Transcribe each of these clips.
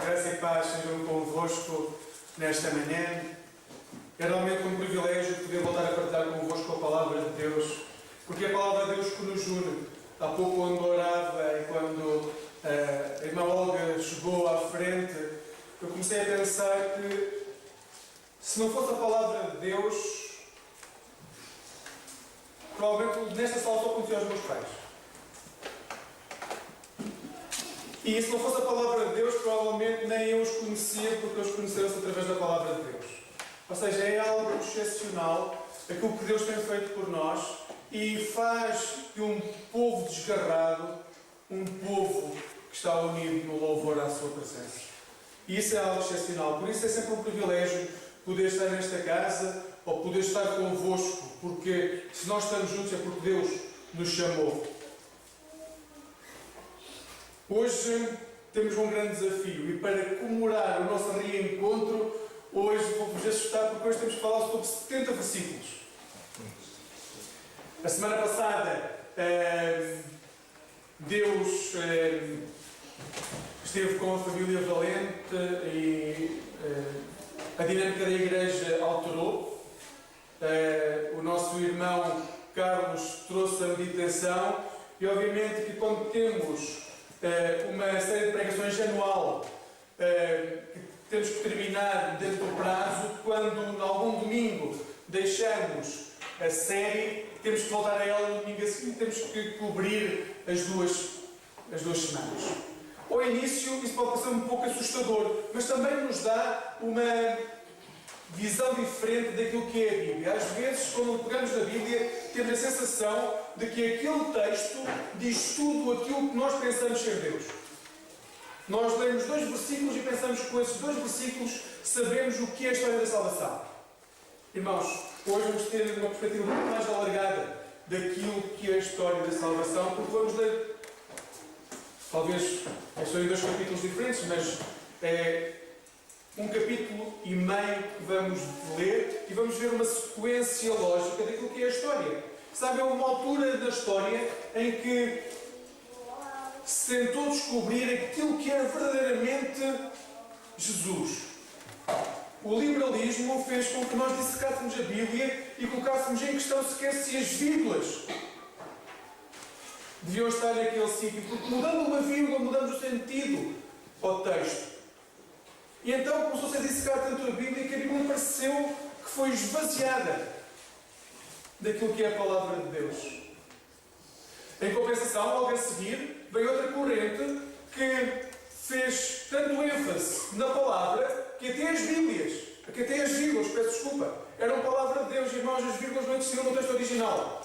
Graça e paz sejam convosco nesta manhã. É realmente um privilégio poder voltar a partilhar convosco a palavra de Deus, porque é a palavra de Deus que nos une. Há pouco, quando orava e quando a irmã Olga chegou à frente, eu comecei a pensar que se não fosse a palavra de Deus, provavelmente nesta sala só conhecia os meus pais. E se não fosse a palavra de Deus, provavelmente nem eu os conhecia, porque eles conheceram-se através da palavra de Deus. Ou seja, é algo excepcional aquilo que Deus tem feito por nós e faz de um povo desgarrado um povo que está unido no louvor à sua presença. E isso é algo excepcional. Por isso é sempre um privilégio poder estar nesta casa ou poder estar convosco, porque se nós estamos juntos é porque Deus nos chamou. Hoje temos um grande desafio e para comemorar o nosso reencontro, hoje vou-vos assustar porque hoje temos que falar sobre 70 versículos. A semana passada Deus esteve com a família Valente e a dinâmica da igreja alterou. O nosso irmão Carlos trouxe a meditação e obviamente que quando temos uma série de pregações anual que temos que terminar dentro do prazo, quando em algum domingo deixamos a série, temos que voltar a ela no domingo a seguir, temos que cobrir as duas semanas. Ao início isso pode parecer um pouco assustador, mas também nos dá uma visão diferente daquilo que é a Bíblia. Às vezes, quando pegamos na Bíblia, temos a sensação de que aquele texto diz tudo aquilo que nós pensamos ser Deus. Nós lemos 2 versículos e pensamos que com esses 2 versículos sabemos o que é a história da salvação. Irmãos, hoje vamos ter uma perspectiva muito mais alargada daquilo que é a história da salvação, porque vamos ler, talvez, são em 2 capítulos diferentes, mas é 1 capítulo e meio que vamos ler e vamos ver uma sequência lógica daquilo que é a história. Sabe, é uma altura da história em que se tentou descobrir aquilo que era verdadeiramente Jesus. O liberalismo fez com que nós dissecássemos a Bíblia e colocássemos em questão sequer se as vírgulas deviam estar naquele sítio, porque mudando uma vírgula mudamos o sentido ao texto. E então começou-se a dissecar tanto a Bíblia que a Bíblia pareceu que foi esvaziada daquilo que é a palavra de Deus. Em compensação, logo a seguir, veio outra corrente que fez tanto ênfase na palavra que até as vírgulas, peço desculpa, eram palavra de Deus, irmãos, as vírgulas não existiam no texto original.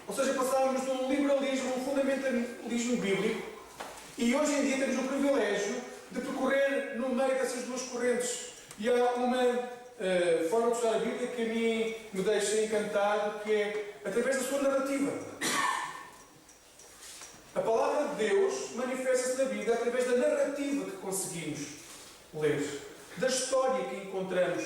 Ou seja, passávamos de um liberalismo, um fundamentalismo bíblico, e hoje em dia temos o privilégio de percorrer no meio dessas duas correntes. E há uma forma de estudar a Bíblia que a mim me deixa encantado, que é através da sua narrativa. A palavra de Deus manifesta-se na Bíblia através da narrativa que conseguimos ler, da história que encontramos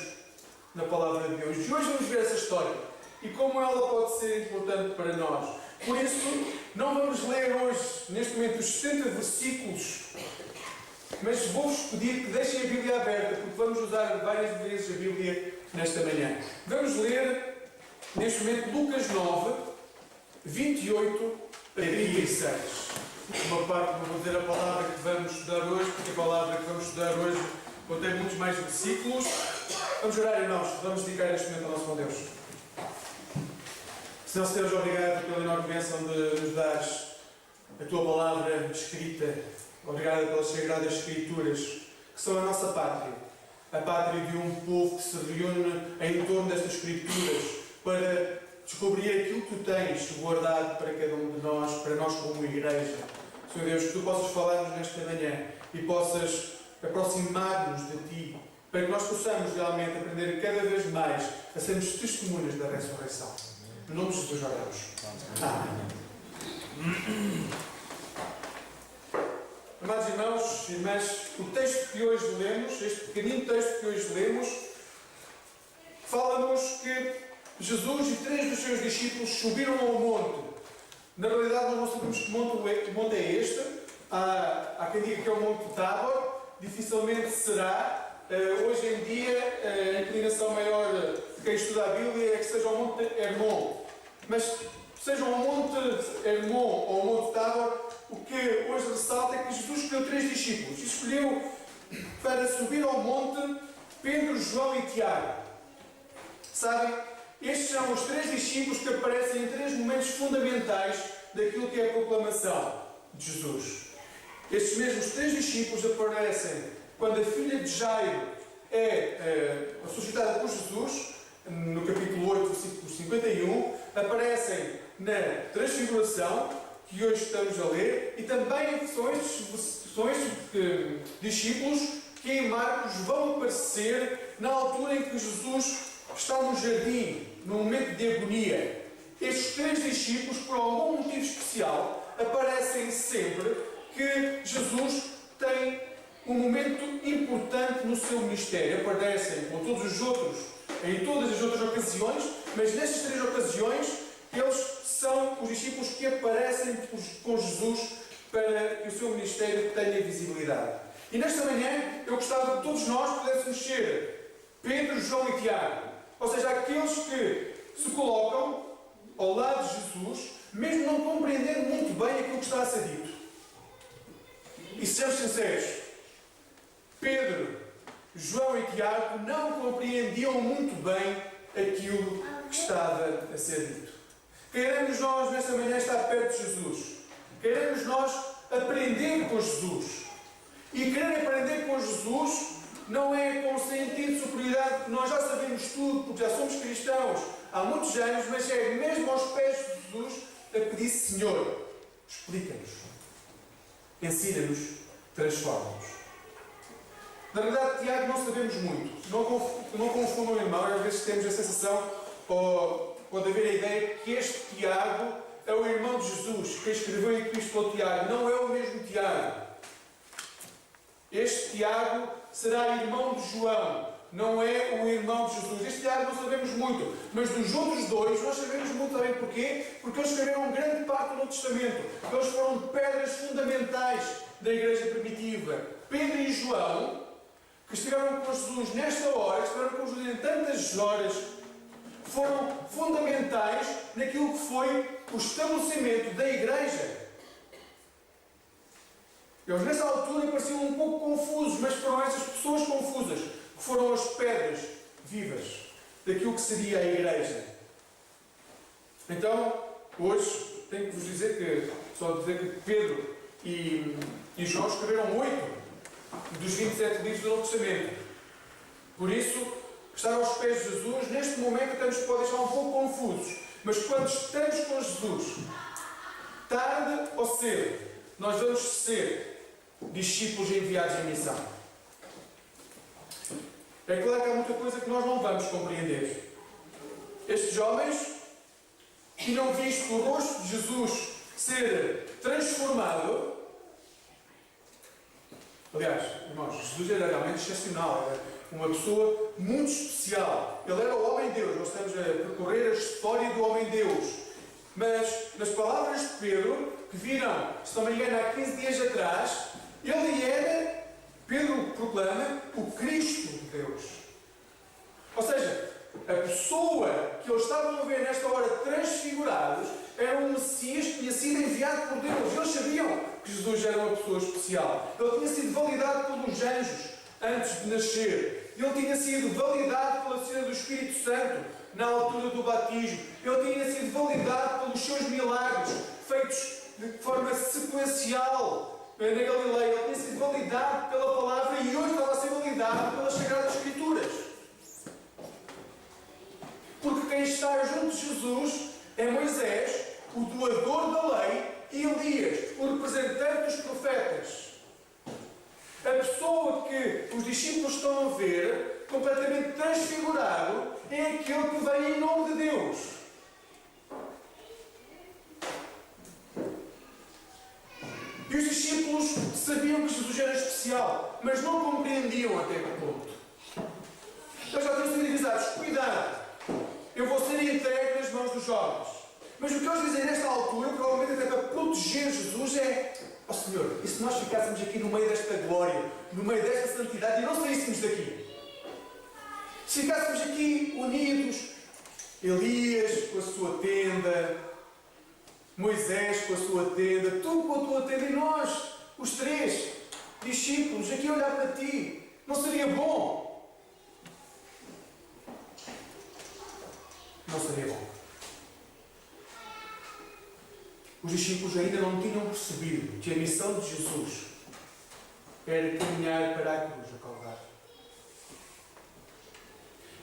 na palavra de Deus. E hoje vamos ver essa história e como ela pode ser importante para nós. Por isso, não vamos ler hoje, neste momento, os 60 versículos, mas vou-vos pedir que deixem a Bíblia aberta, porque vamos usar várias vezes a Bíblia nesta manhã. Vamos ler, neste momento, Lucas 9, 28 a 36. Uma parte, não vou dizer a palavra que vamos estudar hoje, porque a palavra que vamos estudar hoje contém muitos mais versículos. Vamos orar, irmãos, vamos dedicar este momento ao nosso bom Deus. Senhor Deus, obrigado pela enorme bênção de nos dares a Tua palavra escrita. Obrigado pelas Sagradas Escrituras, que são a nossa pátria. A pátria de um povo que se reúne em torno destas Escrituras para descobrir aquilo que Tu tens guardado para cada um de nós, para nós como igreja. Senhor Deus, que Tu possas falar-nos nesta manhã e possas aproximar-nos de Ti, para que nós possamos realmente aprender cada vez mais a sermos testemunhas da ressurreição. Em nome de Jesus oramos. Amém. Amados irmãos e irmãs, o texto que hoje lemos, este pequenino texto que hoje lemos, fala-nos que Jesus e 3 dos seus discípulos subiram ao monte. Na realidade, nós não sabemos que monte é este, há quem diga que é o Monte Tábor, dificilmente será. Hoje em dia, a inclinação maior de quem estuda a Bíblia é que seja o Monte Hermon. Mas, seja o Monte Hermon ou o Monte Tábor, o que hoje ressalta é que Jesus escolheu 3 discípulos. E escolheu para subir ao monte Pedro, João e Tiago. Sabem? Estes são os 3 discípulos que aparecem em 3 momentos fundamentais daquilo que é a proclamação de Jesus. Estes mesmos 3 discípulos aparecem quando a filha de Jairo é ressuscitada por Jesus, no capítulo 8, versículo 51, aparecem na Transfiguração, que hoje estamos a ler, e também são estes discípulos que em Marcos vão aparecer na altura em que Jesus está no jardim, no momento de agonia. Estes 3 discípulos, por algum motivo especial, aparecem sempre que Jesus tem um momento importante no seu ministério. Aparecem com todos os outros, em todas as outras ocasiões, mas nestas 3 ocasiões, eles são os discípulos que aparecem com Jesus para que o seu ministério tenha visibilidade. E nesta manhã, eu gostava que todos nós pudéssemos ser Pedro, João e Tiago. Ou seja, aqueles que se colocam ao lado de Jesus, mesmo não compreendendo muito bem aquilo que está a ser dito. E sejamos sinceros, Pedro, João e Tiago não compreendiam muito bem aquilo que estava a ser dito. Queremos nós, nesta manhã, estar perto de Jesus. Queremos nós aprender com Jesus. E querer aprender com Jesus não é com sentido de superioridade, porque nós já sabemos tudo, porque já somos cristãos há muitos anos, mas é mesmo aos pés de Jesus a pedir: Senhor, explica-nos, ensina-nos, transforma-nos. Na verdade, Tiago, não sabemos muito. Não confundam o irmão, às vezes temos a sensação, ou pode haver a ideia, que este Tiago é o irmão de Jesus, que escreveu a Epístola ao Tiago. Não é o mesmo Tiago. Este Tiago será irmão de João, não é o irmão de Jesus. Este Tiago não sabemos muito, mas dos outros 2 nós sabemos muito bem. Porquê? Porque eles escreveram grande parte do Novo Testamento. Eles foram pedras fundamentais da igreja primitiva. Pedro e João, que estiveram com Jesus nesta hora, que estiveram com Jesus em tantas horas, foram fundamentais naquilo que foi o estabelecimento da igreja. Eles nessa altura pareciam um pouco confusos, mas foram essas pessoas confusas que foram as pedras vivas daquilo que seria a igreja. Então, hoje, tenho que vos dizer que Pedro e João escreveram 8 dos 27 livros do Novo Testamento. Por isso, estar aos pés de Jesus, neste momento, até nos pode deixar um pouco confusos. Mas quando estamos com Jesus, tarde ou cedo, nós vamos ser discípulos enviados em missão. É claro que há muita coisa que nós não vamos compreender. Estes homens tinham visto o rosto de Jesus ser transformado. Aliás, irmãos, Jesus era realmente excepcional. Era uma pessoa muito especial. Ele era o homem-Deus. Nós estamos a percorrer a história do homem-Deus. Mas, nas palavras de Pedro, que viram, se não me engano, há 15 dias atrás, ele era, Pedro proclama, o Cristo de Deus. Ou seja, a pessoa que eles estavam a ver nesta hora transfigurados era um Messias que tinha sido enviado por Deus. Eles sabiam que Jesus era uma pessoa especial. Ele tinha sido validado pelos anjos antes de nascer. Ele tinha sido validado pela cena do Espírito Santo na altura do batismo. Ele tinha sido validado pelos seus milagres feitos de forma sequencial na Galileia. Ele tinha sido validado pela palavra e hoje estava a ser validado pelas Sagradas Escrituras. Porque quem está junto de Jesus é Moisés, o doador da lei, e Elias, o representante dos profetas. A pessoa que os discípulos estão a ver, completamente transfigurado, é aquele que vem em nome de Deus. E os discípulos sabiam que Jesus era especial, mas não compreendiam até que ponto. Eles já tinham sido avisados: cuidado, eu vou ser entregue nas mãos dos jovens. Mas o que eles dizem nesta altura, provavelmente até para proteger Jesus, é: ó Senhor, e se nós ficássemos aqui no meio desta glória, no meio desta santidade e não saíssemos daqui? Se ficássemos aqui unidos, Elias com a sua tenda, Moisés com a sua tenda, tu com a tua tenda e nós, os três discípulos, aqui a olhar para ti, não seria bom? Não seria bom. Os discípulos ainda não tinham percebido que a missão de Jesus era caminhar para a cruz, a Calvário.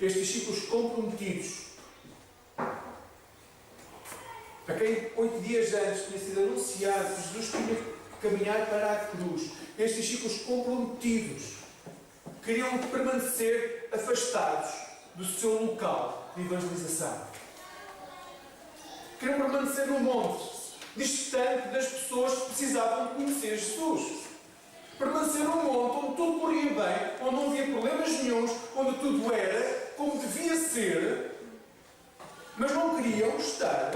Estes discípulos comprometidos, a quem 8 dias antes tinha sido anunciado que Jesus tinha que caminhar para a cruz, estes discípulos comprometidos queriam permanecer afastados do seu local de evangelização. Queriam permanecer no monte, distante das pessoas que precisavam de conhecer Jesus. Permanecer num monte onde tudo corria bem, onde não havia problemas nenhuns, onde tudo era como devia ser, mas não queriam estar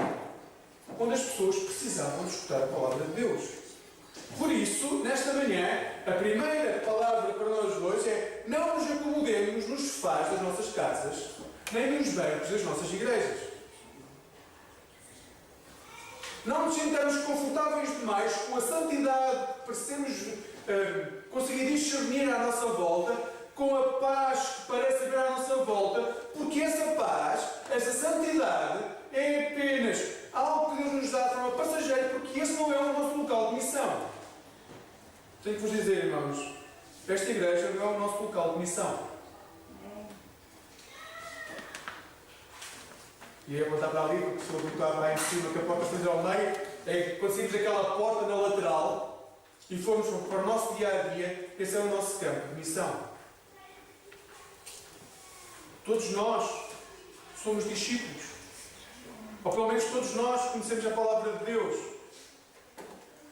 onde as pessoas precisavam de escutar a palavra de Deus. Por isso, nesta manhã, a primeira palavra para nós hoje é: não nos acomodemos nos sofás das nossas casas, nem nos bancos das nossas igrejas. Não nos sintamos confortáveis demais com a santidade, parecemos conseguir discernir à nossa volta, com a paz que parece haver à nossa volta, porque essa paz, essa santidade, é apenas algo que Deus nos dá de forma passageira, porque esse não é o nosso local de missão. Tenho que vos dizer, irmãos, esta igreja não é o nosso local de missão. E ia apontar para ali, porque se eu botar lá em cima, que a porta esteja ao meio, é que quando saímos daquela porta na lateral e formos para o nosso dia-a-dia, esse é o nosso campo de missão. Todos nós somos discípulos. Ou pelo menos todos nós conhecemos a palavra de Deus.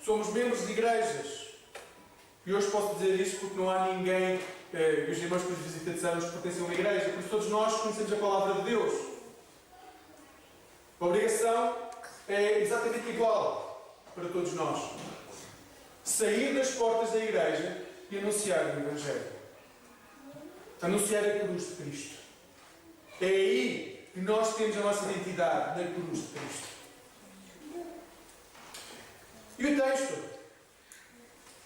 Somos membros de igrejas. E hoje posso dizer isto porque não há ninguém, e os irmãos que nos visitam de anos pertencem a uma igreja, porque todos nós conhecemos a palavra de Deus. A obrigação é exatamente igual para todos nós. Sair das portas da igreja e anunciar o Evangelho. Anunciar a cruz de Cristo. É aí que nós temos a nossa identidade, na cruz de Cristo. E o texto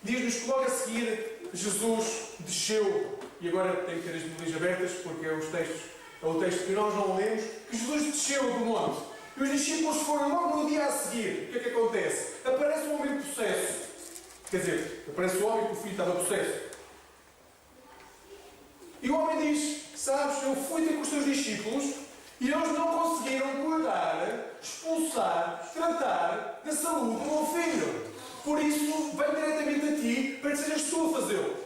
diz-nos que logo a seguir Jesus desceu, e agora tenho que ter as Bíblias abertas porque é o texto que nós não lemos, que Jesus desceu do monte. E os discípulos foram logo no dia a seguir. O que é que acontece? Aparece um homem possesso. Quer dizer, aparece o homem que o filho estava possesso. E o homem diz: sabes, eu fui ter com os teus discípulos e eles não conseguiram cuidar, expulsar, tratar da saúde do meu filho. Por isso, venho diretamente a ti para que sejas tu a fazê-lo.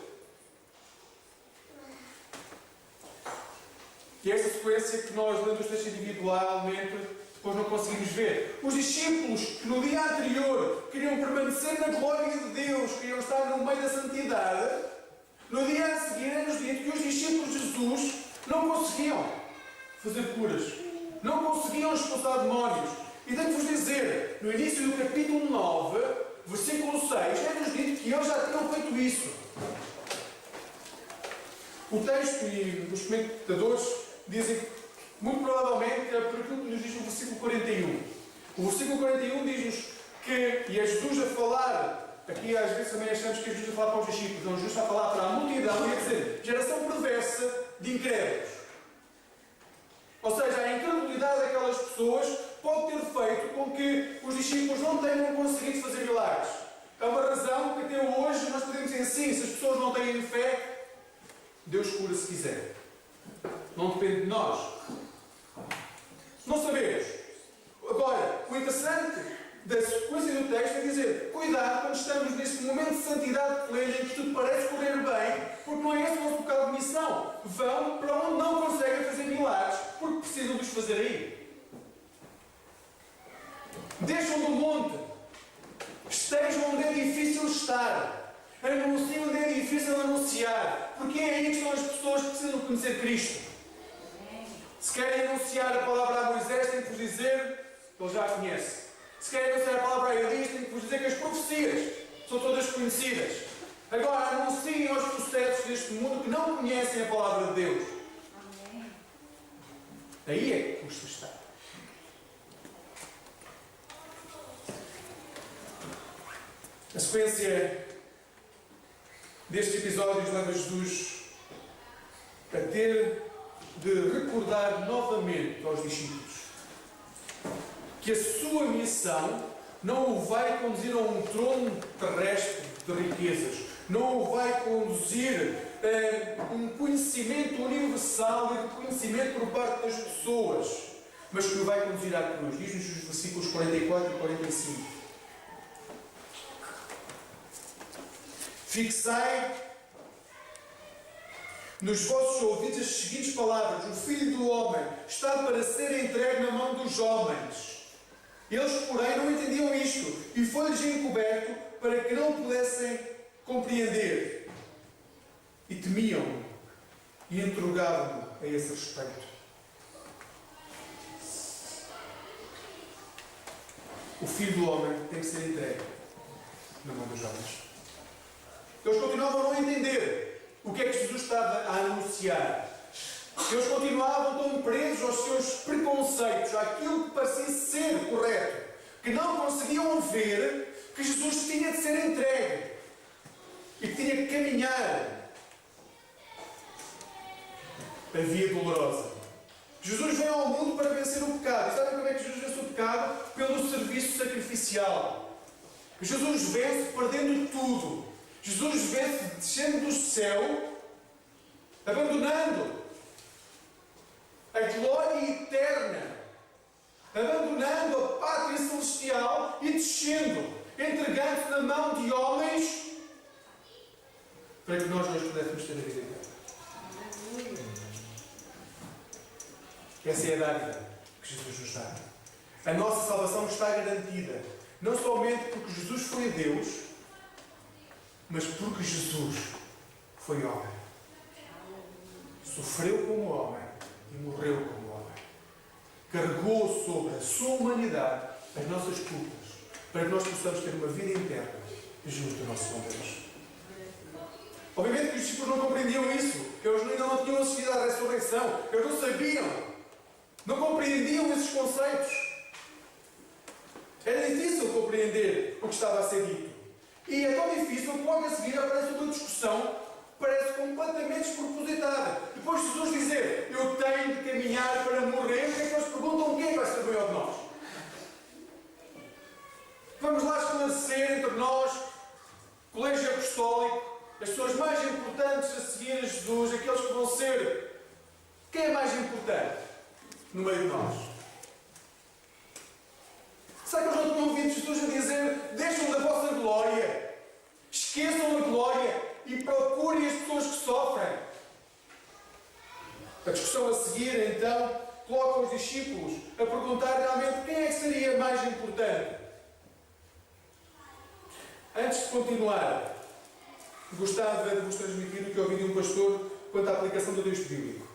E esta sequência que nós, lendo os textos individualmente, depois não conseguimos ver. Os discípulos que no dia anterior queriam permanecer na glória de Deus, queriam estar no meio da santidade, no dia a seguir é-nos dito que os discípulos de Jesus não conseguiam fazer curas, não conseguiam expulsar demónios. E tenho-vos dizer, no início do capítulo 9, versículo 6, é-nos dito que eles já tinham feito isso. O texto e os comentadores dizem que muito provavelmente é por aquilo que nos diz o versículo 41. O versículo 41 diz-nos que, e é Jesus a falar, aqui às vezes também achamos que é Jesus a falar para os discípulos, não, Jesus está a falar para a multidão e a dizer, geração perversa de incrédulos. Ou seja, a incredulidade daquelas pessoas pode ter feito com que os discípulos não tenham conseguido fazer milagres. É uma razão que até hoje nós podemos dizer assim, se as pessoas não têm fé, Deus cura se quiser. Não depende de nós. Não sabemos. Agora, o interessante da sequência do texto é dizer, cuidado quando estamos nesse momento de santidade plena em que tudo parece correr bem, porque não é esse o nosso local de missão. Vão para onde não conseguem fazer milagres, porque precisam de os fazer aí. Deixam do monte. Estejam onde é difícil estar. Anunciem onde é difícil anunciar. Porque é aí que estão as pessoas que precisam conhecer Cristo. Se querem anunciar a palavra a Moisés, tenho que vos dizer que ele já a conhece. Se querem anunciar a palavra a Elias, tenho que vos dizer que as profecias são todas conhecidas. Agora, anunciem aos processos deste mundo que não conhecem a palavra de Deus. Amém. Aí é que custa estar. A sequência destes episódios leva Jesus a ter de recordar novamente aos discípulos que a sua missão não o vai conduzir a um trono terrestre de riquezas, não o vai conduzir a um conhecimento universal e reconhecimento por parte das pessoas, mas que o vai conduzir à cruz. Diz-nos os versículos 44 e 45. Fixai nos vossos ouvidos as seguintes palavras: o Filho do Homem está para ser entregue na mão dos homens. Eles, porém, não entendiam isto, e foi-lhes encoberto para que não pudessem compreender. E temiam-no e interrogavam-no a esse respeito. O Filho do Homem tem que ser entregue na mão dos homens. Eles continuavam a não entender o que é que Jesus estava a anunciar. Eles continuavam tão presos aos seus preconceitos, àquilo que parecia ser correto, que não conseguiam ver que Jesus tinha de ser entregue e que tinha que caminhar a via dolorosa. Jesus veio ao mundo para vencer o pecado. E sabem como é que Jesus vence o pecado? Pelo serviço sacrificial. Jesus vence perdendo tudo. Jesus vence descendo do céu, abandonando a glória eterna, abandonando a pátria celestial e descendo, entregando-se na mão de homens para que nós pudéssemos ter a vida eterna. Essa é a dádiva que Jesus nos dá. A nossa salvação está garantida, não somente porque Jesus foi Deus, mas porque Jesus foi homem. Sofreu como homem e morreu como homem. Carregou sobre a sua humanidade as nossas culpas, para que nós possamos ter uma vida eterna junto do nosso bom Deus. Obviamente que os discípulos não compreendiam isso. Eles ainda não tinham assistido à ressurreição. Eles não sabiam. Não compreendiam esses conceitos. Era difícil compreender o que estava a ser dito. E é tão difícil que logo a seguir aparece uma discussão que parece completamente despropositada. Depois de Jesus dizer: eu tenho de caminhar para morrer, o que é que eles perguntam? Quem é que vai ser maior de nós? Vamos lá esclarecer entre nós, colégio apostólico, as pessoas mais importantes a seguir a Jesus, aqueles que vão ser. Quem é mais importante no meio de nós? Será que eles não tinham ouvido Jesus a dizer: deixam da vossa glória, esqueçam a glória e procurem as pessoas que sofrem? A discussão a seguir, então, coloca os discípulos a perguntar realmente quem é que seria mais importante. Antes de continuar, gostava de vos transmitir o que ouvi de um pastor quanto à aplicação do texto bíblico.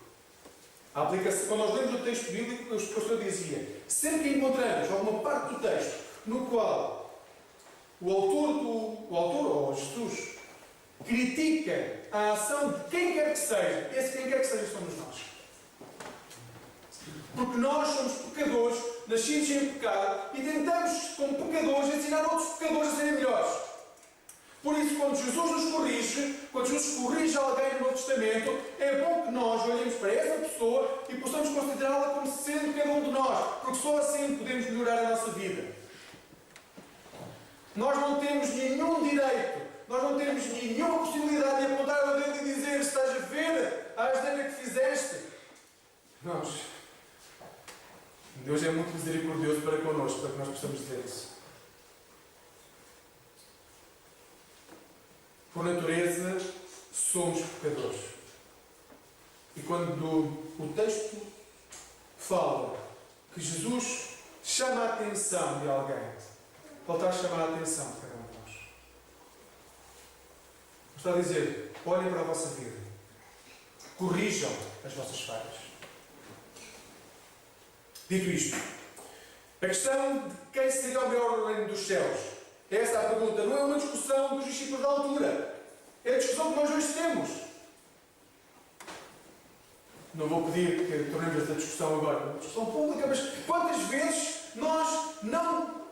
Quando nós lemos o texto bíblico, o pastor dizia: sempre que encontramos alguma parte do texto no qual o autor ou Jesus critica a ação de quem quer que seja, esse quem quer que seja somos nós. Porque nós somos pecadores, nascidos em pecado, e tentamos, como pecadores, ensinar outros pecadores a serem melhores. Por isso, quando Jesus nos corrige, quando Jesus corrige alguém no Novo Testamento, é bom que nós olhemos para essa pessoa e possamos considerá-la como sendo cada um de nós, porque só assim podemos melhorar a nossa vida. Nós não temos nenhum direito, nós não temos nenhuma possibilidade de apontar o dedo e dizer: estás a ver a asneira que fizeste. Deus é muito misericordioso para connosco, para que nós possamos dizer isso. Por natureza, somos pecadores. E quando o texto fala que Jesus chama a atenção de alguém, ele está a chamar a atenção de cada um de nós. Ele está a dizer: olhem para a vossa vida, corrijam as vossas falhas. Dito isto, a questão de quem seria o maior no reino dos céus Essa é a pergunta. Não é uma discussão dos discípulos da altura. É a discussão que nós hoje temos. Não vou pedir que tornemos esta discussão agora uma discussão pública, mas quantas vezes nós não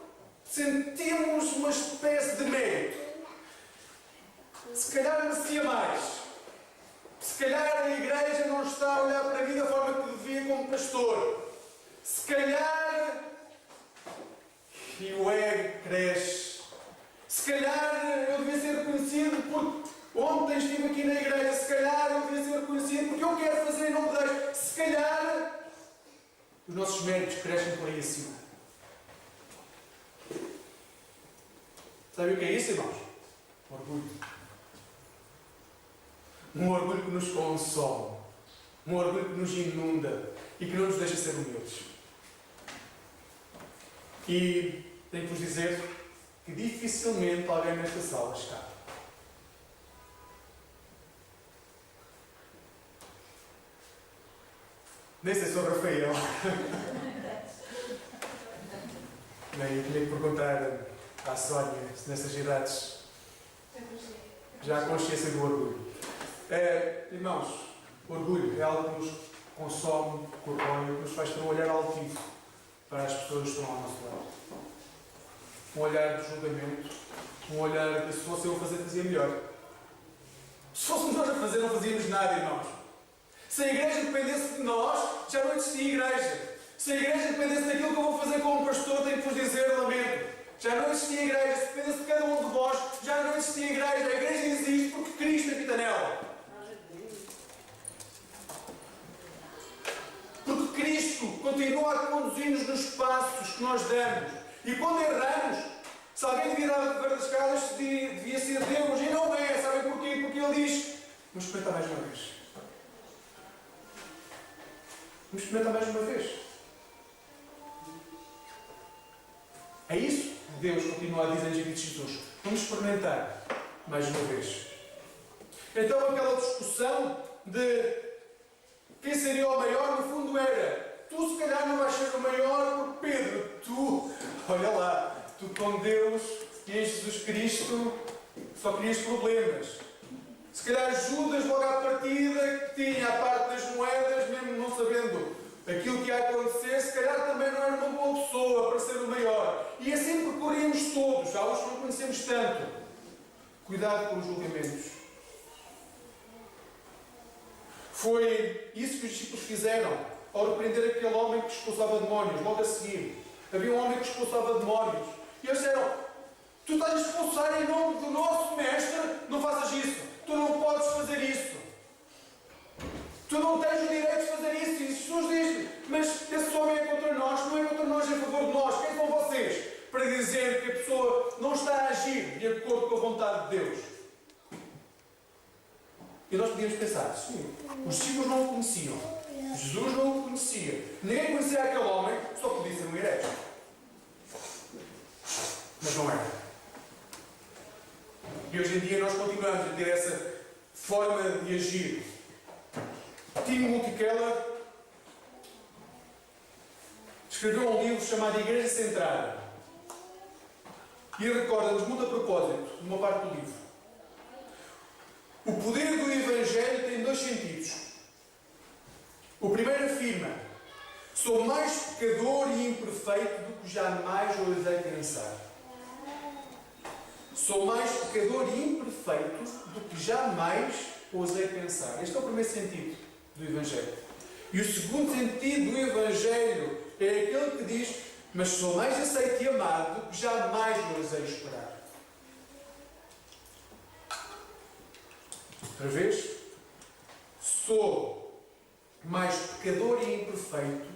sentimos uma espécie de mérito? Se calhar merecia mais. Se calhar a igreja não está a olhar para mim da forma que devia como pastor. Se calhar e o ego cresce. Se calhar eu devia ser reconhecido porque ontem estive aqui na igreja. Se calhar eu devia ser reconhecido porque eu quero fazer e não me deixo. Se calhar os nossos méritos crescem por aí acima. Sabe o que é isso, irmãos? Orgulho. Um orgulho que nos consome. Um orgulho que nos inunda e que não nos deixa ser humildes. E tenho que vos dizer que dificilmente alguém nesta sala está. Nem sei se sou Rafael. Nem eu tinha que perguntar à Sónia se nessas idades já há consciência do orgulho. Irmãos, orgulho é algo que nos consome, corrói, que nos faz ter um olhar altivo para as pessoas que estão ao nosso lado. Um olhar de julgamento, um olhar de se fosse eu a fazer, fazia melhor. Se fôssemos nós a fazer, não fazíamos nada, irmãos. Se a igreja dependesse de nós, já não existia igreja. Se a igreja dependesse daquilo que eu vou fazer como pastor, tenho que vos dizer, lamento. Já não existia igreja. Se dependesse de cada um de vós, já não existia igreja. A igreja existe porque Cristo habita nela. Porque Cristo continua a conduzir-nos nos passos que nós damos. E quando erramos, se alguém devia dar das escadas, devia ser Deus. E não é. Sabem porquê? Porque Ele diz: vamos experimentar mais uma vez. Vamos experimentar mais uma vez. É isso que Deus continua a dizer em Jesus. Vamos experimentar mais uma vez. Então aquela discussão de quem seria o maior, no fundo era: tu se calhar não vais ser o maior porque Pedro, tu, olha lá, tu com Deus e em Jesus Cristo só querias problemas. Se calhar Judas logo à partida, que tinha a parte das moedas, mesmo não sabendo aquilo que ia acontecer, se calhar também não era uma boa pessoa para ser o maior. E assim percorríamos todos, há uns que não conhecemos tanto. Cuidado com os julgamentos. Foi isso que os discípulos fizeram ao repreender aquele homem que expulsava demónios. Logo a seguir, havia um homem que expulsava demónios. E eles disseram: tu estás a expulsar em nome do nosso mestre, não faças isso. Tu não podes fazer isso. Tu não tens o direito de fazer isso. E Jesus diz: mas esse homem é contra nós, não é contra nós, é a favor de nós. Quem são vocês para dizer que a pessoa não está a agir de acordo com a vontade de Deus? E nós podíamos pensar: sim, os discípulos não o conheciam, Jesus não o conhecia, ninguém conhecia aquele homem, só podia ser um herege. Mas não era. E hoje em dia nós continuamos a ter essa forma de agir. Timothy Keller escreveu um livro chamado Igreja Centrada. E ele recorda-nos muito a propósito, numa parte do livro. O poder do Evangelho tem dois sentidos. O primeiro afirma: sou mais pecador e imperfeito do que jamais ousei pensar. Sou mais pecador e imperfeito do que jamais ousei pensar. Este é o primeiro sentido do Evangelho. E o segundo sentido do Evangelho é aquele que diz: mas sou mais aceito e amado do que jamais ousei esperar. Outra vez, sou mais pecador e imperfeito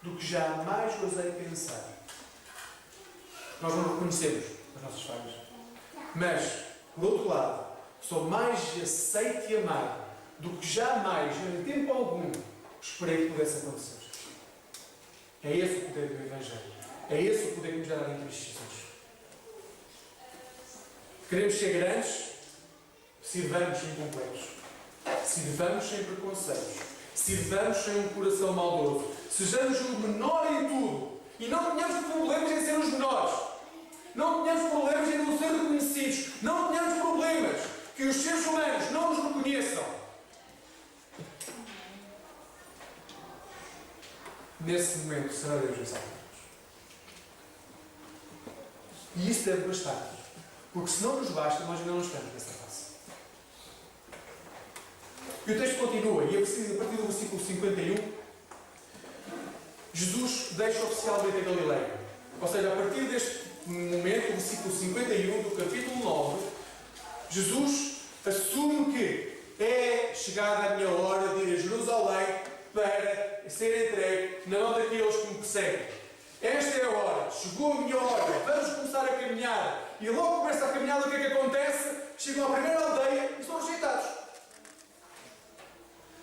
do que jamais ousei pensar. Nós não reconhecemos as nossas falhas. Mas, por outro lado, sou mais aceito e amado do que jamais, em tempo algum, esperei que pudesse acontecer. É esse o poder do Evangelho. É esse o poder que nos dá em Cristo Jesus. Queremos ser grandes, sirvamos sem complexos. Sirvamos sem preconceitos. Sirvamos sem um coração maldoso. Sejamos o menor em tudo. E não tenhamos problemas em ser os menores. Não tenhamos problemas em não ser reconhecidos. Não tenhamos problemas que os seres humanos não nos reconheçam. Nesse momento será Deus a salvar-nos. E isso deve bastar. Porque se não nos basta, nós ainda não estamos nessa fase. E o texto continua, e é preciso, a partir do versículo 51, Jesus deixa oficialmente a Galileia. Ou seja, a partir deste momento, o versículo 51 do capítulo 9, Jesus assume que é chegada a minha hora de ir a Jerusalém para ser entregue na mão daqueles que me perseguem. Esta é a hora, chegou a minha hora, vamos começar a caminhar. E logo começa a caminhada, o que é que acontece? Chegam à primeira aldeia e são rejeitados.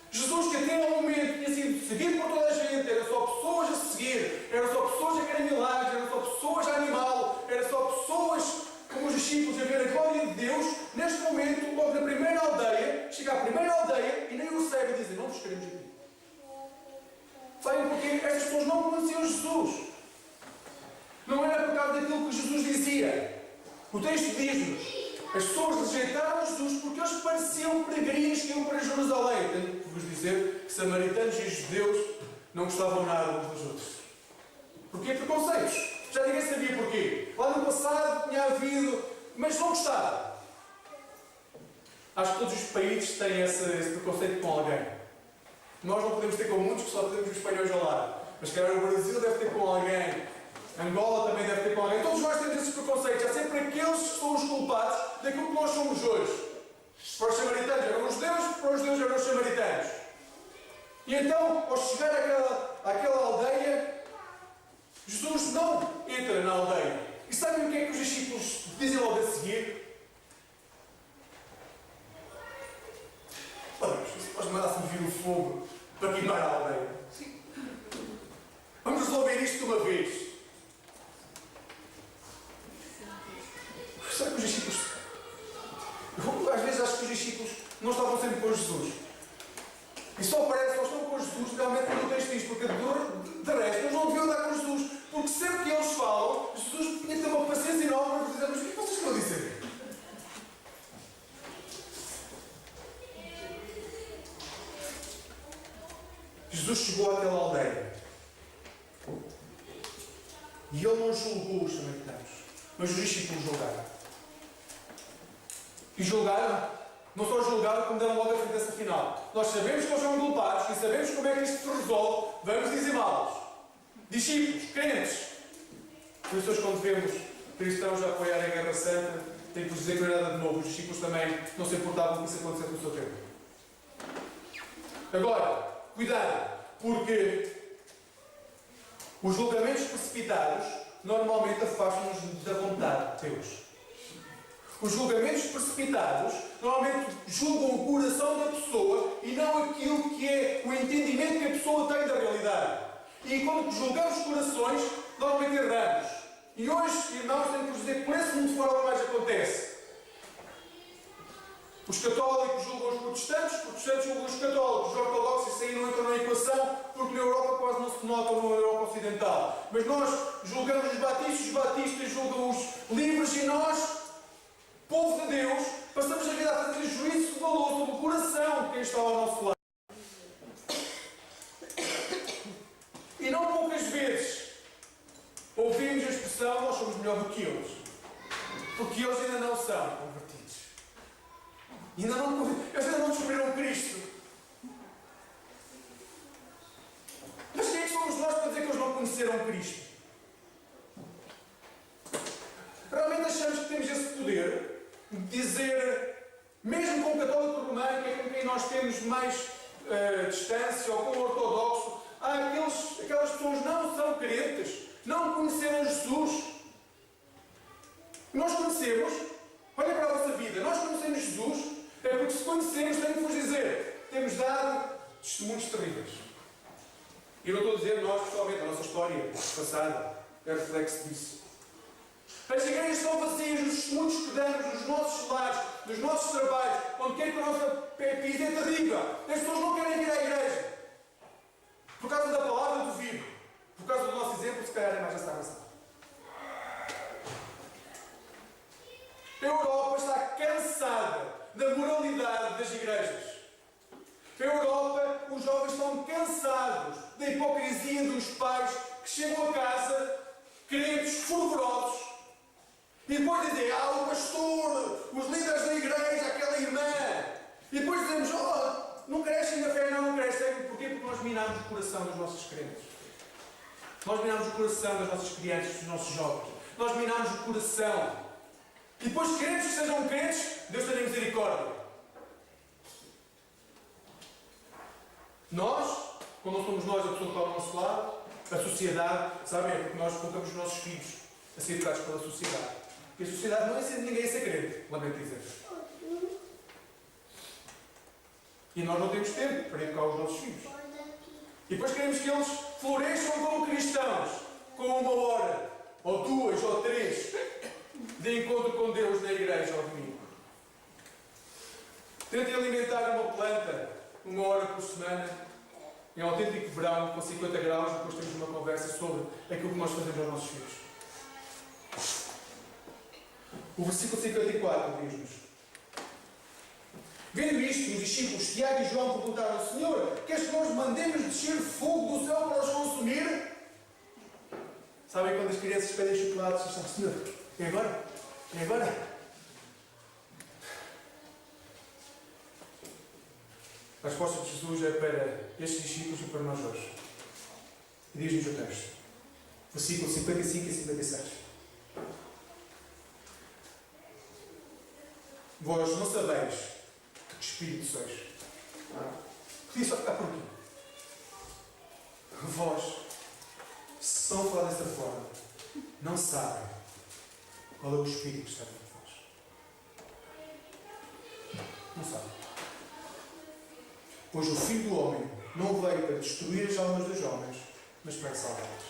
Jesus, que até ao momento tinha sido seguido por toda a gente, era só pessoas a seguir, era só pessoas a querem milagres, era só pessoas a animá-lo, era só pessoas como os discípulos a ver a glória de Deus. Neste momento, logo na primeira aldeia, chega à primeira aldeia e nem o recebe e dizem: não vos queremos aqui. Sabem porque estas pessoas não conheciam Jesus. Não era por causa daquilo que Jesus dizia. O texto diz-nos: as pessoas rejeitaram Jesus porque eles pareciam peregrinos que iam para Jerusalém. Tenho que vos dizer que samaritanos e judeus não gostavam nada uns dos outros. Porquê? Preconceitos. Já ninguém sabia porquê. Lá no passado tinha havido, mas não gostavam. Acho que todos os países têm esse preconceito com alguém. Nós não podemos ter com muitos, que só temos os espanhóis ao lado. Mas, calhar, o Brasil deve ter com alguém. Angola também deve ter com alguém. Todos nós temos esses preconceitos. Há sempre aqueles que são os culpados daquilo que nós somos hoje. Para os samaritanos eram os judeus, para os judeus eram os samaritanos. E então, ao chegar àquela aldeia, Jesus não entra na aldeia. E sabem o que é que os discípulos dizem logo a seguir? Olha, se nós mandássemos vir o fogo para queimar a aldeia. Vamos resolver isto de uma vez. Será que os discípulos... às vezes acho que os discípulos não estavam sempre com Jesus. E só parece que eles estão com Jesus realmente quando o texto diz, porque de resto eles não deviam andar com Jesus. Porque sempre que eles falam, Jesus tinha que ter uma paciência enorme para dizer: mas o que vocês estão a dizer? Jesus chegou àquela aldeia. E ele não julgou os samaritanos, mas os discípulos julgaram. E julgaram, não só julgaram, como deram logo a sentença final. Nós sabemos que eles são culpados e sabemos como é que isto se resolve, vamos dizimá-los. Discípulos, crentes. Por isso, hoje, quando vemos cristãos a apoiar a Guerra Santa, tenho que vos dizer que não é nada de novo. Os discípulos também não se importavam que isso acontecesse no seu tempo. Agora, cuidado, porque os julgamentos precipitados normalmente afastam-nos da vontade de Deus. Os julgamentos precipitados normalmente julgam o coração da pessoa e não aquilo que é o entendimento que a pessoa tem da realidade. E quando julgamos corações, normalmente erramos. E hoje, irmãos, tenho que dizer que por esse mundo fora mais acontece. Os católicos julgam os protestantes julgam os católicos, os ortodoxos, isso aí não entra na equação, porque na Europa quase não se notam na Europa Ocidental. Mas nós julgamos os batistas julgam os livres e nós, povo de Deus, passamos a vida a fazer juízo de valor sobre o coração de quem está ao nosso lado. E não poucas vezes ouvimos a expressão: nós somos melhor do que eles. Porque eles ainda não são convertidos. Eles ainda não descobriram Cristo. Mas quem é que somos nós para dizer que eles não conheceram Cristo? Realmente achamos que temos esse poder de dizer, mesmo com o católico romano, que é com quem nós temos mais distância, ou com o ortodoxo, aquelas pessoas não são crentes, não conheceram Jesus. Nós conhecemos, olha para a nossa vida, nós conhecemos Jesus, é porque se conhecemos, tenho que vos dizer, temos dado testemunhos terríveis. E não estou a dizer nós, pessoalmente, a nossa história passada é reflexo disso. As igrejas estão vazias, os testemunhos que damos nos nossos lares, nos nossos trabalhos, onde quer que a nossa pisa é terrível. As pessoas não querem vir à igreja. Por causa da palavra, duvido. Por causa do nosso exemplo, se calhar é mais essa razão. realidade das igrejas. Na Europa, os jovens estão cansados da hipocrisia dos pais que chegam a casa, crentes fervorosos, e depois dizem, o pastor, os líderes da igreja, aquela irmã. E depois dizemos, não crescem na fé, não crescem. Porquê? Porque nós minamos o coração dos nossos crentes. Nós minamos o coração das nossas crianças, dos nossos jovens. Nós minamos o coração. E depois queremos que sejam crentes, Deus tenha misericórdia. Nós, quando não somos nós a pessoa que está ao nosso lado, a sociedade, sabem, é porque nós colocamos os nossos filhos a ser educados pela sociedade. E a sociedade não ensina ninguém a ser crente, lamento dizer. E nós não temos tempo para educar os nossos filhos. E depois queremos que eles floresçam como cristãos, com 1 hora, ou 2, ou 3, de encontro com Deus na igreja ao domingo. Tentem alimentar uma planta 1 hora por semana, em autêntico verão, com 50 graus, depois temos uma conversa sobre aquilo que nós fazemos aos nossos filhos. O versículo 54 diz-nos: vendo isto, os discípulos Tiago e João perguntaram ao Senhor: queres que nós mandemos descer fogo do céu para os consumir? Sabem quando as crianças pedem chocolate, dizem: Senhor, e agora? E agora? A resposta de Jesus é para estes discípulos e para nós hoje. E diz-nos o texto, versículos 55 e 56. Vós não sabeis que espírito sois. Podia só ficar por aqui. Vós, se estão a falar desta forma, não sabem qual é o espírito que está dentro de vós. Não sabem. Pois o Filho do Homem não veio para destruir as almas dos homens, mas para salvá-las.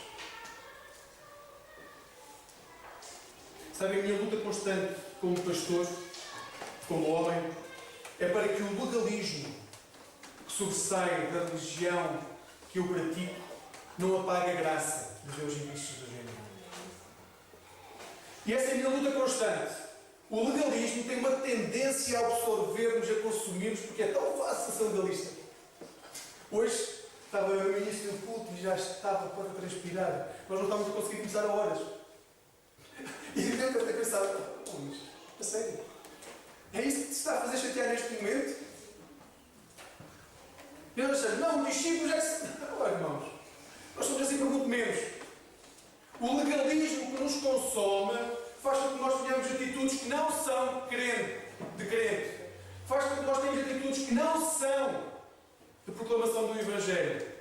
Sabem, a minha luta constante como pastor, como homem, é para que o legalismo que sobressai da religião que eu pratico não apague a graça de Deus em Cristo Jesus. E essa é a minha luta constante. O legalismo tem uma tendência a absorver-nos, a consumir-nos, porque é tão fácil ser legalista. Hoje estava no início do culto e já estava para transpirar. Nós não estávamos a conseguir começar a horas. E de repente até pensava: Luís, a sério? É isso que te está a fazer chatear neste momento? E eu achei: não, os discípulos é que se... Olha, irmãos, nós somos assim por muito menos. O legalismo que nos consome faz com que nós tenhamos atitudes que não são de crente. Faz com que nós tenhamos atitudes que não são de proclamação do Evangelho.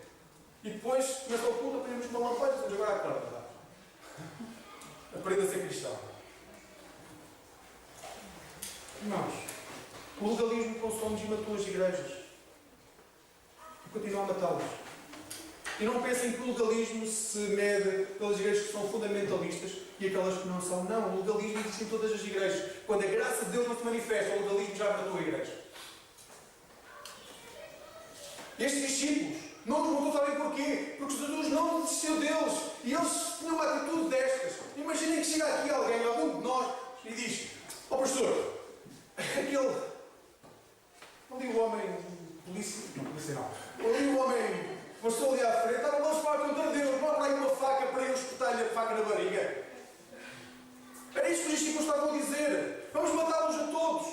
E depois, começa o culto, aprendemos uma lampada e dizemos: agora acorda. Aprenda a ser cristão. Irmãos, o legalismo consome e matou as igrejas. E continua a matá-las. E não pensem que o legalismo se mede pelas igrejas que são fundamentalistas e aquelas que não são. Não, o legalismo existe em todas as igrejas. Quando a graça de Deus não se manifesta, o legalismo já matou a igreja. Estes discípulos não nos matou, sabem porquê? Porque Jesus não desistiu deles. E eles tinham uma atitude destas. Imaginem que chega aqui algum de nós, e diz: ó pastor, aquele... ali o homem... polícia não. Ali o homem... passou ali à frente, estava lá para contra Deus, bota aí uma faca para eu espetar-lhe a faca na barriga. Era isto que os discípulos estavam a dizer. Vamos matá-los a todos.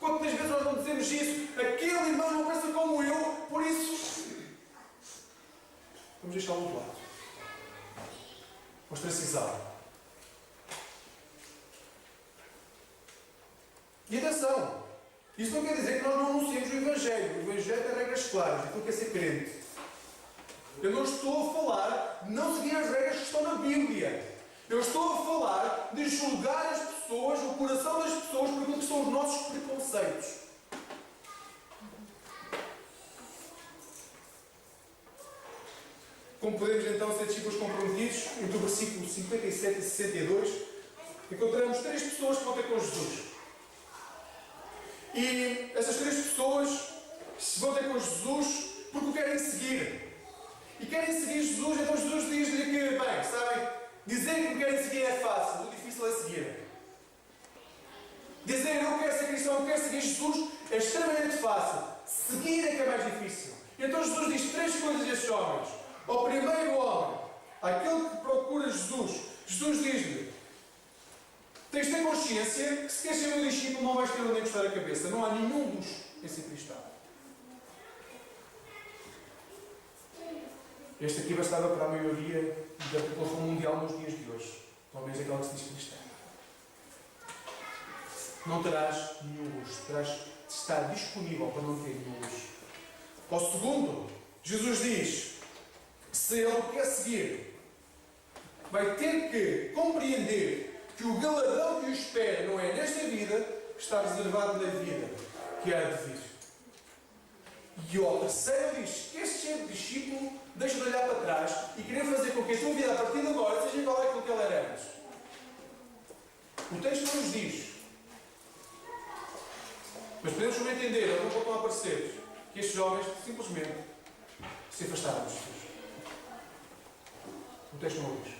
Quantas vezes nós não dizemos isso? Aquele irmão não pensa como eu, por isso vamos deixá-lo de lado. Ostracizá-lo. E atenção, isso não quer dizer que nós não anunciemos o Evangelho. O Evangelho tem regras claras, aquilo que é ser crente. Eu não estou a falar de não seguir as regras que estão na Bíblia. Eu estou a falar de julgar as pessoas, o coração das pessoas, por aquilo que são os nossos preconceitos. Como podemos então ser discípulos comprometidos? Entre o versículo 57 e 62, encontramos 3 pessoas que vão ter com Jesus. E essas 3 pessoas vão ter com Jesus porque o querem seguir. E querem seguir Jesus, então Jesus diz-lhe que, bem, sabem, dizer que me querem seguir é fácil, o difícil é seguir. Dizer eu quero ser cristão, eu quero seguir Jesus, é extremamente fácil. Seguir é que é mais difícil. Então Jesus diz 3 coisas a estes homens. Ao primeiro homem, àquele que procura Jesus, Jesus diz-lhe: tens de ter consciência que se queres ser meu discípulo não vais ter onde encostar a cabeça. Não há nenhum luxo em ser cristão. Este aqui bastava para a maioria da população mundial nos dias de hoje. Pelo menos aquela que se diz cristã. Não terás nenhum luxo. Terás de estar disponível para não ter nenhum luxo. Ao segundo, Jesus diz: se ele quer seguir, vai ter que compreender que o galardão que o espera não é nesta vida, que está reservado na vida que há de vir. E ao terceiro diz: queres ser discípulo, deixa de olhar para trás e querer fazer com que a tua vida a partir de agora seja igual àquilo que ela era antes. O texto não nos diz, mas podemos entender, eles não voltam a aparecer, que estes jovens simplesmente se afastaram de Jesus. O texto não o diz.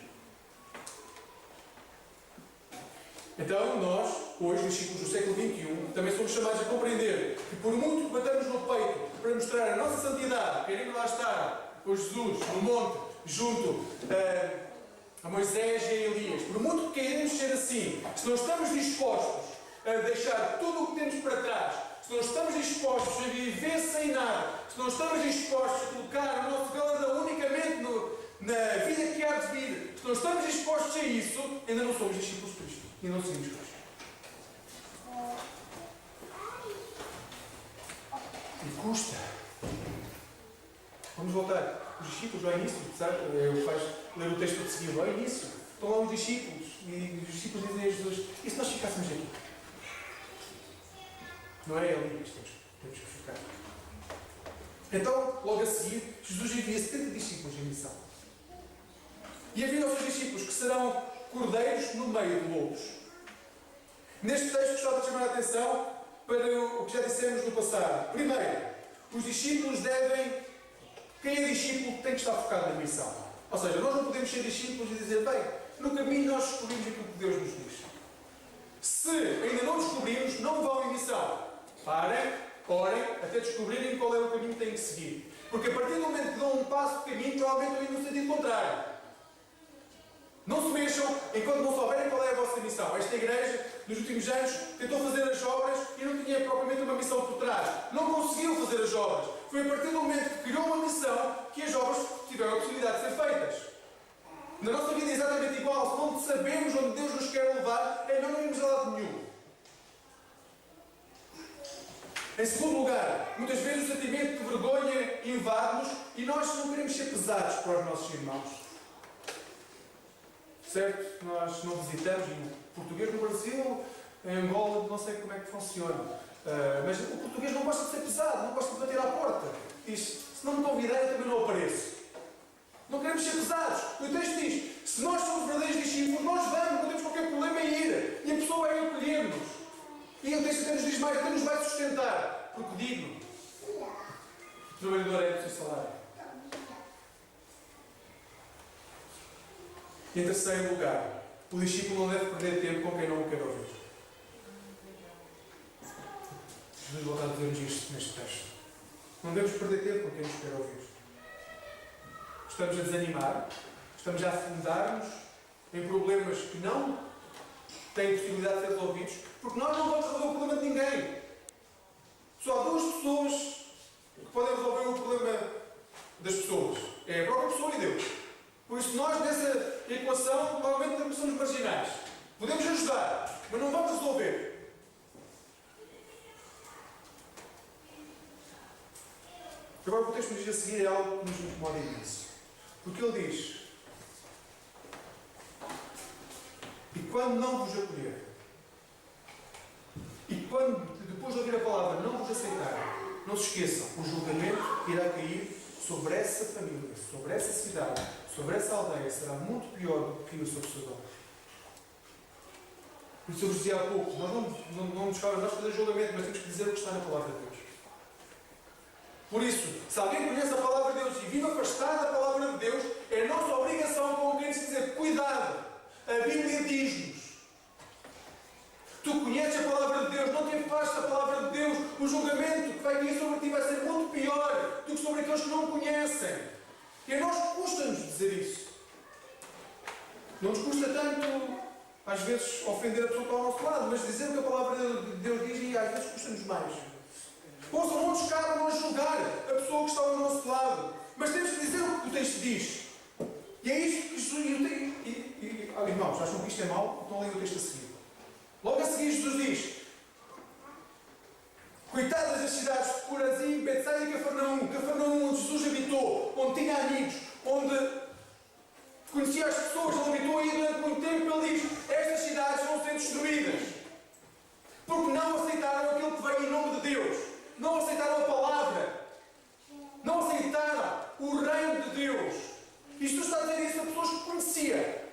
Então, nós, hoje, discípulos do século XXI, também somos chamados a compreender que, por muito que batamos no peito para mostrar a nossa santidade, querendo lá estar com Jesus, no monte, junto a Moisés e a Elias, por muito que queremos ser assim, se não estamos dispostos a deixar tudo o que temos para trás, se não estamos dispostos a viver sem nada, se não estamos dispostos a colocar o nosso galardão unicamente na vida que há de vir, se não estamos dispostos a isso, ainda não somos discípulos de Cristo. E não seguimos Cristo. E custa. Vamos voltar. Os discípulos ao início, sabe? Faz ler o texto de seguir. Ao início, estão lá os discípulos. E os discípulos dizem a Jesus: e se nós ficássemos aqui? Não é ali que temos que ficar. Então, logo a seguir, Jesus envia 70 discípulos em missão. E havia os seus discípulos que serão cordeiros no meio de lobos. Neste texto gostava de chamar a atenção para o que já dissemos no passado. Primeiro, os discípulos quem é discípulo tem que estar focado na missão. Ou seja, nós não podemos ser discípulos e dizer: bem, no caminho nós descobrimos aquilo que Deus nos diz. Se ainda não descobrimos, não vão em missão. Parem, orem, até descobrirem qual é o caminho que têm que seguir. Porque a partir do momento que dão um passo de caminho, provavelmente estão indo no sentido contrário. Não se mexam enquanto não souberem qual é a vossa missão. Esta igreja, nos últimos anos, tentou fazer as obras e não tinha propriamente uma missão por trás. Não conseguiu fazer as obras. Foi a partir do momento que criou uma missão que as obras tiveram a possibilidade de ser feitas. Na nossa vida é exatamente igual. Se não sabemos onde Deus nos quer levar, não iremos a lado nenhum. Em segundo lugar, muitas vezes o sentimento de vergonha invade-nos e nós não queremos ser pesados para os nossos irmãos. Certo? Nós não visitamos o português no Brasil, em Angola, não sei como é que funciona. Mas o português não gosta de ser pesado, não gosta de bater à porta. Diz: se não me convidar, eu também não apareço. Não queremos ser pesados. O texto diz: se nós somos verdadeiros discípulos, nós vamos, não temos qualquer problema em ir. E a pessoa vai acolher-nos. E o texto até nos diz mais: até nos vai sustentar. Porque digno. O trabalhador é do seu salário. E em terceiro lugar, o discípulo não deve perder tempo com quem não o quer ouvir. Jesus volta a dizer-nos isto neste texto. Não devemos perder tempo com quem nos quer ouvir. Estamos a desanimar, estamos a afundar-nos em problemas que não têm possibilidade de ser resolvidos, porque nós não vamos resolver o problema de ninguém. Só há duas pessoas que podem resolver o problema das pessoas. É a própria pessoa e Deus. Por isso, nós, nessa equação, provavelmente somos marginais. Podemos ajudar, mas não vamos resolver. Agora, o que o texto nos diz a seguir é algo que nos incomoda imenso. Porque ele diz: e quando não vos acolher, e quando, depois de ouvir a palavra, não vos aceitarem, não se esqueçam, o julgamento irá cair sobre essa família, sobre essa cidade, sobre essa aldeia, será muito pior do que caiu sobre Sodoma. Por isso eu vos dizia há pouco, nós não nos cabe a nós fazer julgamento, mas temos que dizer o que está na palavra de Deus. Por isso, se alguém conhece a palavra de Deus e vive afastado da palavra de Deus, é nossa obrigação como crentes dizer: cuidado, a Bíblia diz-nos. Tu conheces a palavra de Deus, não te afastes da palavra de Deus, o julgamento que vai vir sobre ti vai ser muito pior do que sobre aqueles que não o conhecem. E a nós custa-nos dizer isso. Não nos custa tanto, às vezes, ofender a pessoa que está ao nosso lado, mas dizer o que a palavra de Deus diz, e às vezes custa-nos mais. Ouçam, não nos cabe nós julgar a pessoa que está ao nosso lado, mas temos que dizer o que o texto diz. E é isto que Jesus... irmãos, acham que isto é mau? Então leem o texto a seguir. Logo a seguir Jesus diz: coitadas das cidades de Corazim, Betsaida e Cafarnaum. Cafarnaum, onde Jesus habitou, onde tinha amigos, onde conhecia as pessoas, ele habitou aí durante muito tempo. Ele diz: estas cidades vão ser destruídas porque não aceitaram aquilo que veio em nome de Deus, não aceitaram a palavra, não aceitaram o reino de Deus. Isto está a dizer isso a pessoas que conhecia.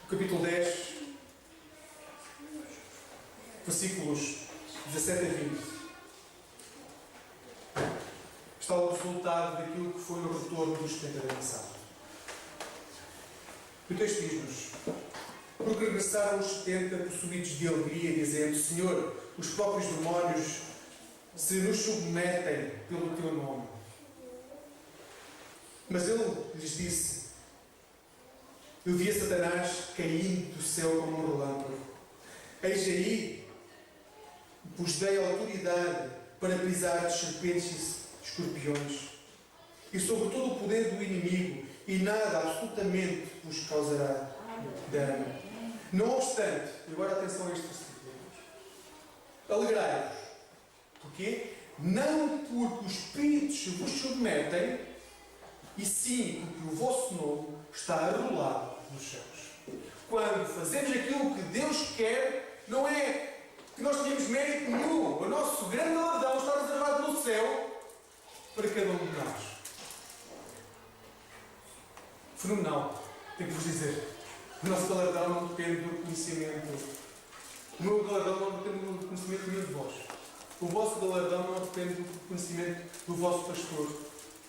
Capítulo 10, versículos 17 a 20. Está o resultado daquilo que foi o retorno dos 70 da nação. O texto diz-nos: porque regressaram os 70 possuídos de alegria, dizendo: Senhor, os próprios demónios se nos submetem pelo teu nome. Mas ele lhes disse: eu vi a Satanás caindo do céu como um relâmpago. Eis aí, vos dei autoridade para pisar as serpentes e escorpiões, e sobre todo o poder do inimigo, e nada absolutamente vos causará dano. Não obstante, e agora atenção a este versículo, alegrai-vos. Porquê? Não porque os espíritos se vos submetem, e sim porque o vosso nome está arrolado nos céus. Quando fazemos aquilo que Deus quer, não é que nós tenhamos mérito nenhum. O nosso grande galardão está reservado no céu para cada um de nós. Fenomenal. Tenho que vos dizer. O nosso galardão não depende do conhecimento. O meu galardão não depende do conhecimento nenhum de vós. O vosso galardão não depende do conhecimento do vosso pastor,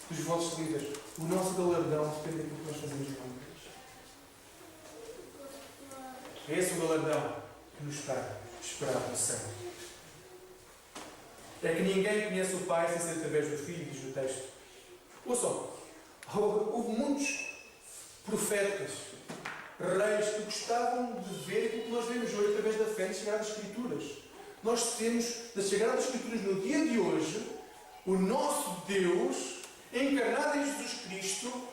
dos vossos líderes. O nosso galardão depende daquilo que nós fazemos em nome de Deus. É esse o galardão que nos está esperado no céu. É que ninguém conhece o Pai sem ser através do Filho, diz o texto. Ouçam, houve muitos profetas, reis que gostavam de ver aquilo que nós vemos hoje através da fé nas Sagradas Escrituras. Nós temos nas Sagradas Escrituras no dia de hoje o nosso Deus encarnado em Jesus Cristo.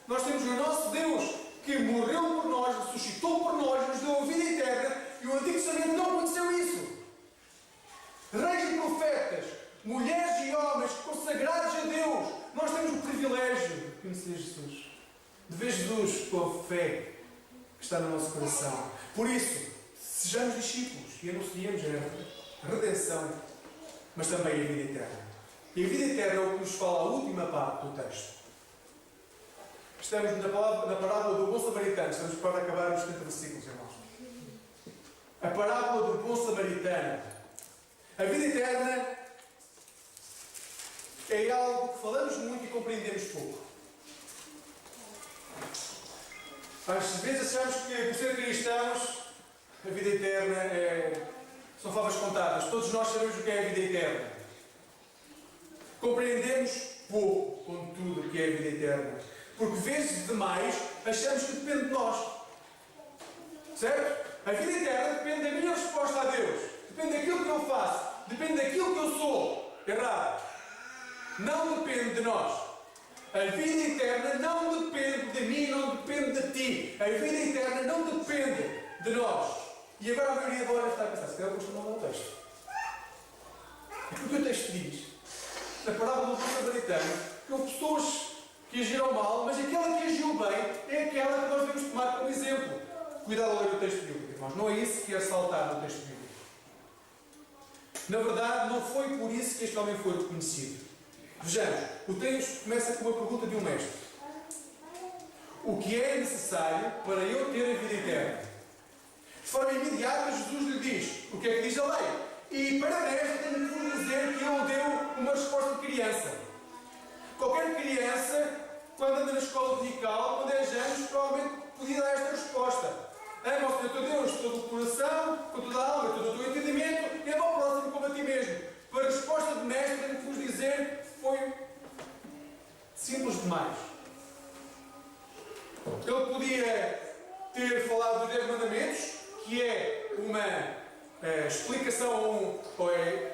Nós temos o nosso Deus que morreu por nós, ressuscitou por nós, nos deu a vida eterna, e o Antigo Testamento não conheceu isso. Reis e profetas, mulheres e homens consagrados a Deus, nós temos o privilégio de conhecer Jesus, de ver Jesus com a fé que está no nosso coração. Por isso, sejamos discípulos e anunciemos a redenção, mas também a vida eterna. E a vida eterna é o que nos fala a última parte do texto. Estamos na parábola do bom samaritano. Estamos para acabar os 70 versículos, irmãos. A parábola do bom samaritano. A vida eterna é algo que falamos muito e compreendemos pouco. Às vezes achamos que, por ser cristãos, a vida eterna são favas contadas. Todos nós sabemos o que é a vida eterna. Compreendemos pouco, contudo, o que é a vida eterna. Porque vezes demais achamos que depende de nós. Certo? A vida eterna depende da minha resposta a Deus. Depende daquilo que eu faço. Depende daquilo que eu sou. Errado. Não depende de nós. A vida eterna não depende de mim, não depende de ti. A vida eterna não depende de nós. E agora a maioria de horas está a pensar: se calhar eu gosto de mudar o texto. Porque o texto diz, na parábola do samaritano, que houve pessoas que agiram mal, mas aquela que agiu bem é aquela que nós devemos tomar como exemplo. Cuidado a ler o texto bíblico, irmãos. Não é isso que é saltar no texto bíblico. Na verdade, não foi por isso que este homem foi reconhecido. Vejamos, o texto começa com uma pergunta de um mestre: o que é necessário para eu ter a vida eterna? De forma imediata, Jesus lhe diz: o que é que diz a lei? E para esta tenho que vos dizer que ele deu uma resposta de criança. escola dominical, com 10 anos, provavelmente podia dar esta resposta. Ama o Senhor teu Deus de todo o coração, com toda a alma, com todo o teu entendimento, e ama ao próximo como a ti mesmo. Para a resposta de mestre, tenho que vos dizer, foi simples demais. Ele podia ter falado dos 10 mandamentos, que é uma explicação,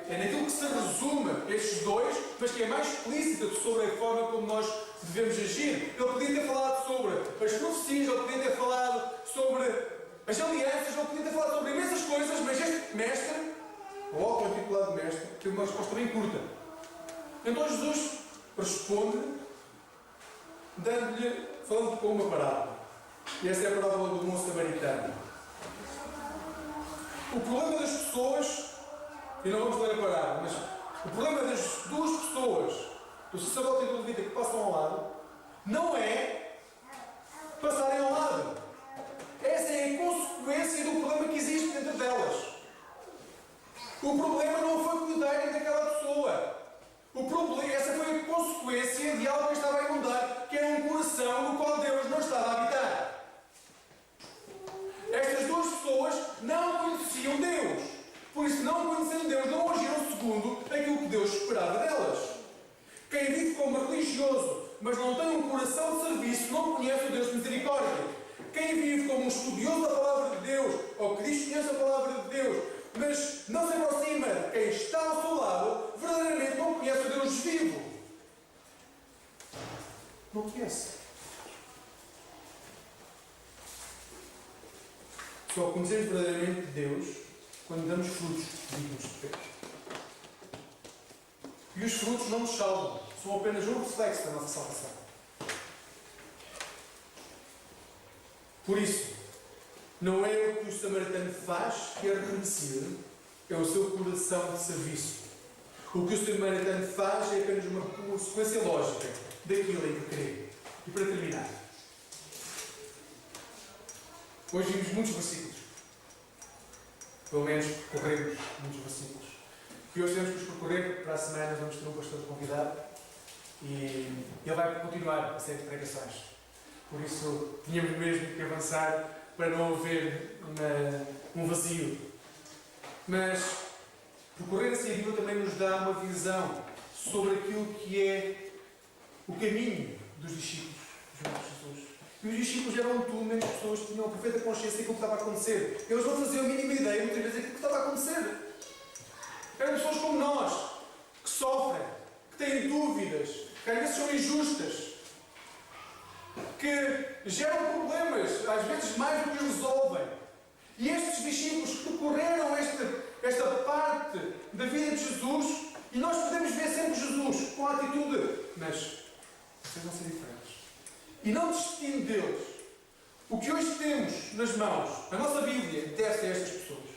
é naquilo que se resume estes dois, mas que é mais explícita sobre a forma como nós devemos agir. Ele podia ter falado sobre as profecias, ele podia ter falado sobre as alianças, ele podia ter falado sobre imensas coisas, mas este mestre, logo o titulado mestre, teve uma resposta bem curta. Então Jesus responde, falando com uma parábola. E essa é a parábola do moço samaritano. O problema das pessoas, e não vamos ler a parábola, mas o problema das duas pessoas, do sacerdote e do levita, que passam ao lado, não é passarem ao lado. Essa é a consequência do problema que existe dentro delas. O problema não foi cuidarem daquela pessoa. Essa foi a consequência de algo que estava a inundar, que era um coração no qual Deus não estava a habitar. Estas duas pessoas não conheciam Deus. Por isso, não conhecendo Deus, não agiram segundo aquilo que Deus esperava delas. Quem vive como religioso, mas não tem um coração de serviço, não conhece o Deus de misericórdia. Quem vive como um estudioso da palavra de Deus, ou que diz que conhece a palavra de Deus, mas não se aproxima de quem está ao seu lado, verdadeiramente não conhece o Deus vivo. Não conhece. Só conhecemos verdadeiramente Deus quando damos frutos dignos de Deus. E os frutos não nos salvam, são apenas um reflexo da nossa salvação. Por isso, não é o que o samaritano faz que é reconhecido, é o seu coração de serviço. O que o samaritano faz é apenas uma consequência lógica daquilo em que crê. E para terminar, hoje vimos muitos versículos. Pelo menos percorremos muitos versículos. E hoje temos que os percorrer, para a semana vamos ter um pastor convidado e ele vai continuar a série de pregações. Por isso, tínhamos mesmo que avançar para não haver um vazio. Mas percorrer assim a Bíblia também nos dá uma visão sobre aquilo que é o caminho dos discípulos junto de Jesus. E os discípulos eram tudo menos pessoas que tinham a perfeita consciência daquilo que estava a acontecer. Eles não faziam a mínima ideia, muitas vezes, daquilo que estava a acontecer. Eram pessoas como nós, que sofrem, que têm dúvidas, que às vezes são injustas, que geram problemas, às vezes mais do que os resolvem. E estes discípulos que percorreram esta parte da vida de Jesus, e nós podemos ver sempre Jesus com a atitude, mas vocês vão ser diferentes. E não desistindo deles. O que hoje temos nas mãos, a nossa Bíblia, deve ser estas pessoas.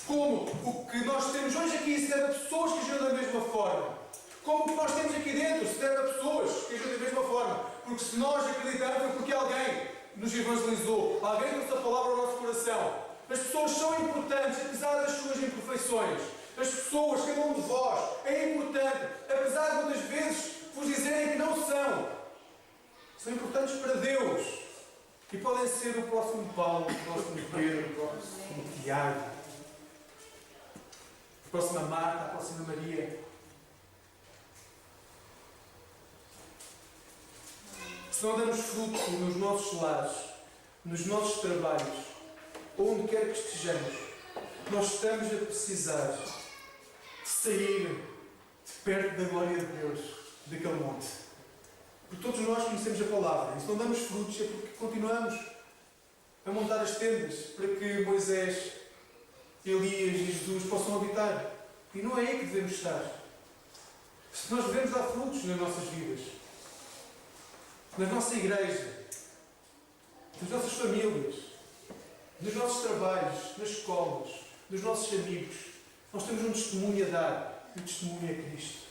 Como o que nós temos hoje aqui se deve a pessoas que ajudam da mesma forma. Como o que nós temos aqui dentro se deve a pessoas que ajudam da mesma forma. Porque se nós acreditarmos foi porque alguém nos evangelizou, alguém trouxe a palavra ao nosso coração. As pessoas são importantes, apesar das suas imperfeições. As pessoas, cada um de vós, é importante, apesar de muitas vezes vos dizerem que não são. São importantes para Deus. E podem ser o próximo Paulo, o próximo Pedro, o próximo Tiago, a próxima Marta, a próxima Maria. Se não damos fruto nos nossos lares, nos nossos trabalhos, onde quer que estejamos, nós estamos a precisar de sair de perto da glória de Deus, daquele monte. Porque todos nós conhecemos a palavra. E se não damos frutos é porque continuamos a montar as tendas para que Moisés, Elias e Jesus possam habitar. E não é aí que devemos estar. Se nós devemos dar frutos nas nossas vidas, na nossa igreja, nas nossas famílias, nos nossos trabalhos, nas escolas, nos nossos amigos, nós temos um testemunho a dar. E o testemunho é Cristo.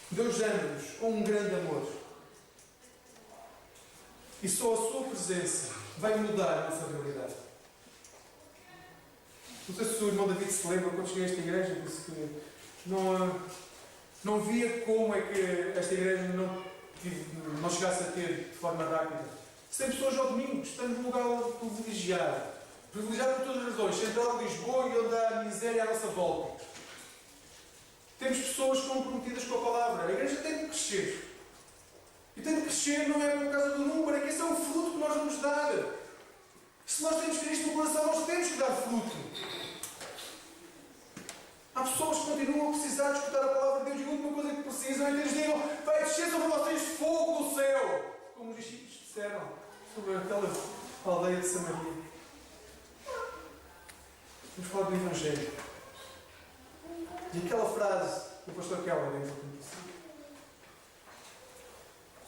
Deus ama-nos com um grande amor. E só a sua presença vai mudar a nossa realidade. Não sei se o irmão David se lembra, quando cheguei a esta igreja, disse que não Não via como é que esta igreja não chegasse a ter de forma rápida. 100 pessoas ao domingo, estamos num lugar privilegiado. Privilegiado por todas as razões. Central de Lisboa e onde há miséria à nossa volta. Temos pessoas comprometidas com a palavra. A igreja tem de crescer. E tem de crescer não é por causa do número, é que esse é um fruto que nós vamos dar. Se nós temos Cristo no coração, nós temos que dar fruto. Há pessoas que continuam a precisar de escutar a palavra de Deus e a última coisa que precisam é que eles digam: vai descer sobre vocês fogo do céu. Como os discípulos disseram sobre aquela aldeia de Samaria. Vamos falar do Evangelho. E aquela frase do pastor Keller dentro do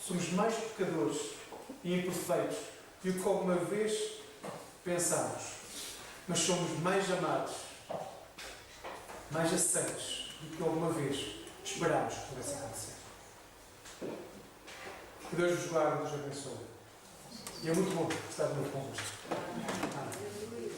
somos mais pecadores e imperfeitos do que alguma vez pensámos, mas somos mais amados, mais aceitos do que alguma vez esperámos que pudesse acontecer. Que Deus vos guarde e vos abençoe. E é muito bom estar de novo convosco. Amém.